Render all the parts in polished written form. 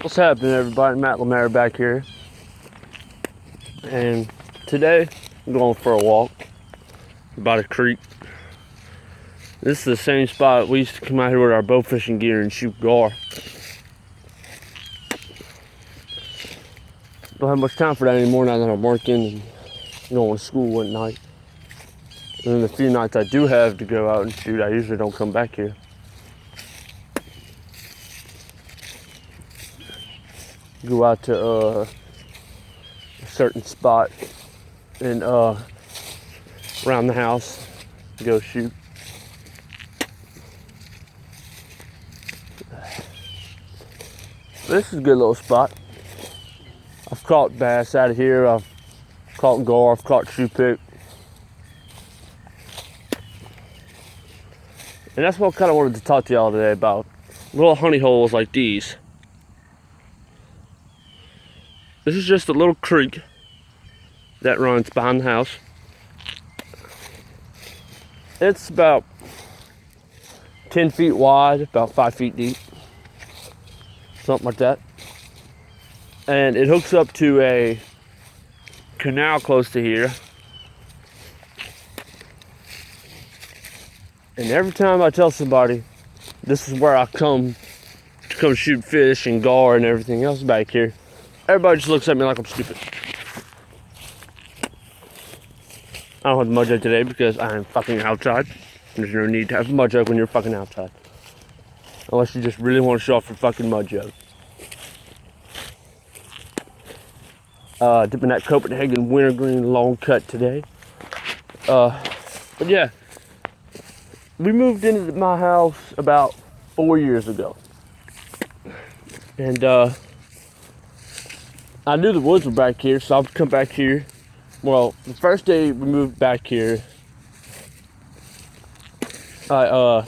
What's happening, everybody? Matt Lemare back here, and today I'm going for a walk by the creek. This is the same spot we used to come out here with our bow fishing gear and shoot gar. Don't have much time for that anymore now that I'm working and going to school at night. And then the few nights I do have to go out and shoot, I usually don't come back here. Go out to a certain spot and around the house, go shoot. This is a good little spot. I've caught bass out of here. I've caught gar. I've caught shoe pick. And that's what I kind of wanted to talk to y'all today about. Little honey holes like these. This is just a little creek that runs behind the house. It's about 10 feet wide, about 5 feet deep. Something like that. And it hooks up to a canal close to here. And every time I tell somebody this is where I come to come shoot fish and gar and everything else back here, everybody just looks at me like I'm stupid. I don't have the mud jug today because I am fucking outside. There's no need to have a mud jug when you're fucking outside. Unless you just really want to show off your fucking mud jug. Dipping that Copenhagen wintergreen long cut today. But yeah. We moved into my house about 4 years ago. And I knew the woods were back here, so I'd come back here. Well, the first day we moved back here, I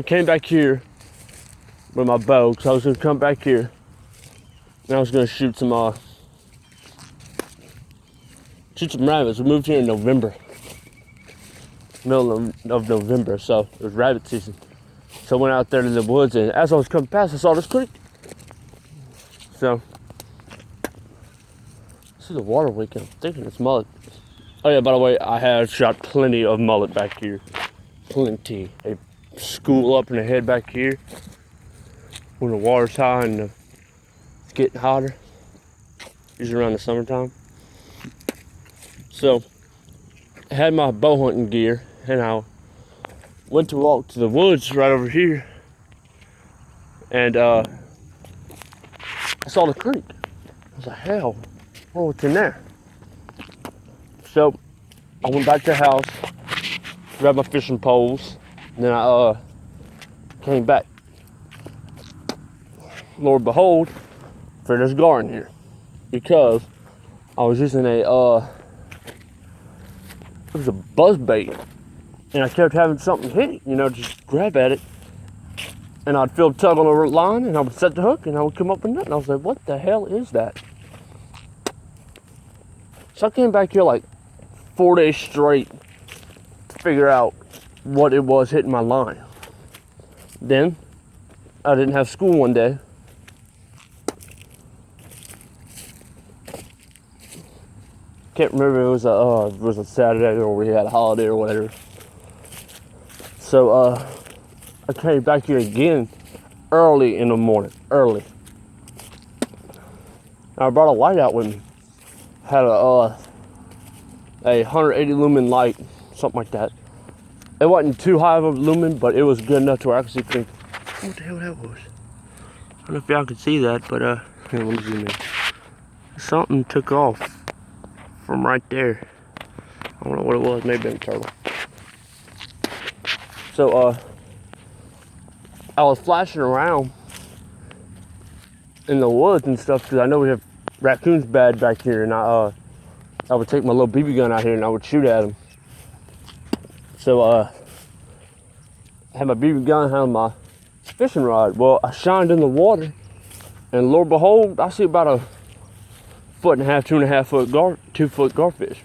came back here with my bow, because I was going to come back here and I was going to shoot some rabbits. We moved here in November, middle of November, so it was rabbit season. So I went out there to the woods, and as I was coming past, I saw this creek. So, this is a water leak. I'm thinking it's mullet. Oh yeah, by the way, I have shot plenty of mullet back here. Plenty. They school up in the head back here when the water's high and it's getting hotter. Usually around the summertime. So, I had my bow hunting gear, and I went to walk to the woods right over here, and I saw the creek. I was like, hell, what's in there? So, I went back to the house, grabbed my fishing poles, and then I came back. Lord behold, there's gar in here, because I was using it was a buzz bait, and I kept having something hit it, just grab at it, and I'd feel a tug on the line, and I would set the hook, and I would come up with nothing. I was like, what the hell is that? So I came back here like 4 days straight to figure out what it was hitting my line. Then I didn't have school one day. Can't remember if it was a Saturday or we had a holiday or whatever. So I came back here again early in the morning. Early. I brought a light out with me. Had a 180 lumen light, something like that. It wasn't too high of a lumen, but it was good enough to where I could see things. What the hell that was? I don't know if y'all could see that, but here, let me zoom in. Something took off from right there. I don't know what it was, maybe a turtle. So I was flashing around in the woods and stuff because I know we have raccoons bad back here, and I would take my little BB gun out here and I would shoot at them. So I had my BB gun, had my fishing rod. Well, I shined in the water, and Lord behold, I see about a 1.5 foot, 2.5 foot 2 foot garfish.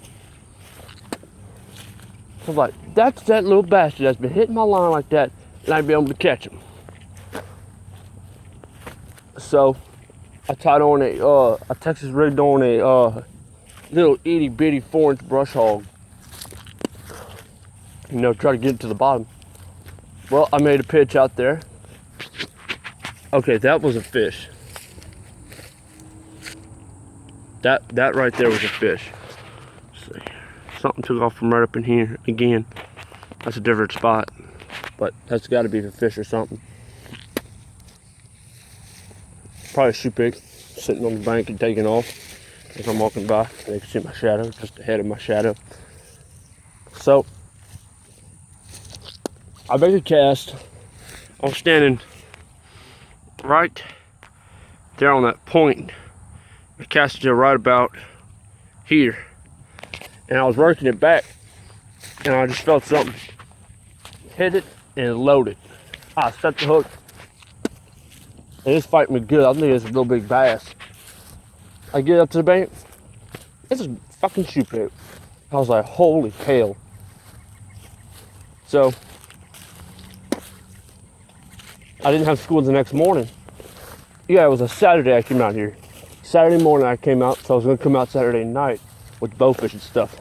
So I was like, that's that little bastard that's been hitting my line like that and I'd be able to catch them. So I tied on I Texas rigged on a little itty bitty 4-inch brush hog. You know, try to get it to the bottom. Well, I made a pitch out there. Okay, that was a fish. That right there was a fish. Let's see. Something took off from right up in here. Again, that's a different spot, but that's got to be a fish or something. Probably a shoe pick sitting on the bank and taking off as I'm walking by. They can see my shadow, just ahead of my shadow. So I make a cast. I'm standing right there on that point. I casted it right about here, and I was working it back, and I just felt something hit it and it loaded. I set the hook, and it's fighting me good. I think it's a real big bass. I get up to the bank, it's a fucking shoe pick. I was like, holy hell. So I didn't have school the next morning. Yeah, it was a Saturday I came out here. Saturday morning I came out, so I was gonna come out Saturday night with bow fishing stuff.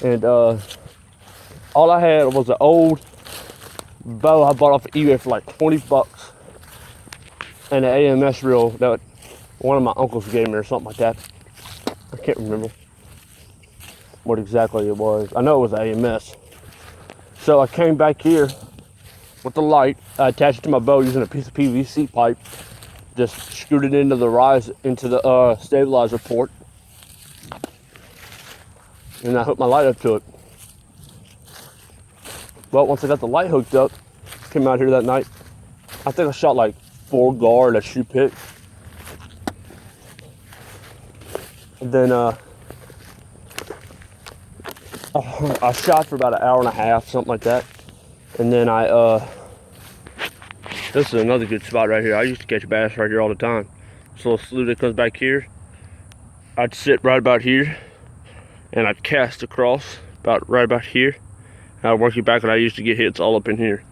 And all I had was an old bow I bought off of eBay for like 20 bucks. And an AMS reel that one of my uncles gave me or something like that. I can't remember what exactly it was. I know it was AMS. So I came back here with the light. I attached it to my bow using a piece of PVC pipe. Just screwed it into the rise, into the stabilizer port. And I hooked my light up to it. Well, once I got the light hooked up, came out here that night, I think I shot like 4 guard at shoe pick. And then I shot for about an hour and a half, something like that. And then this is another good spot right here. I used to catch bass right here all the time. This little slough that comes back here, I'd sit right about here, and I'd cast across right about here. And I'd work it back, and I used to get hits all up in here.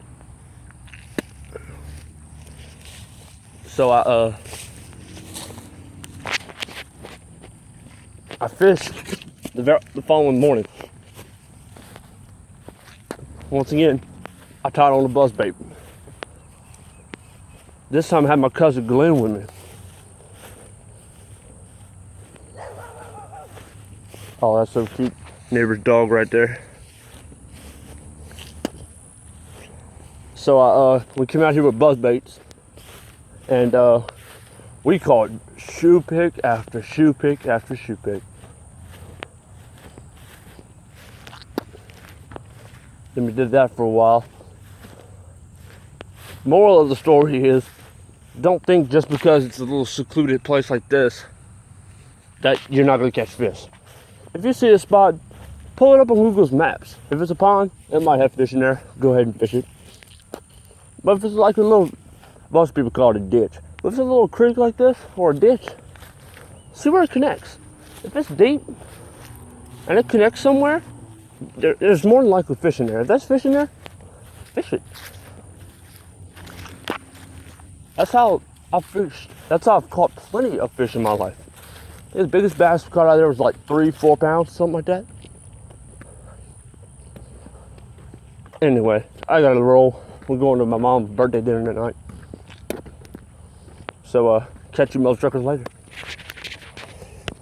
So I fished the following morning. Once again, I tied on a buzzbait. This time I had my cousin Glenn with me. Oh, that's so cute. Neighbor's dog right there. So we came out here with buzzbaits, and we caught shoe pick after shoe pick after shoe pick. Then we did that for a while. Moral of the story is, don't think just because it's a little secluded place like this that you're not going to catch fish. If you see a spot, pull it up on Google's maps. If it's a pond, it might have fish in there. Go ahead and fish it. But if it's like a little, most people call it a ditch. But if it's a little creek like this or a ditch, see where it connects. If it's deep and it connects somewhere, there's more than likely fish in there. If there's fish in there, fish it. That's how I've fished. That's how I've caught plenty of fish in my life. The biggest bass we caught out there was like 3-4 pounds, something like that. Anyway, I gotta roll. We're going to my mom's birthday dinner tonight. So catch you motherfuckers later.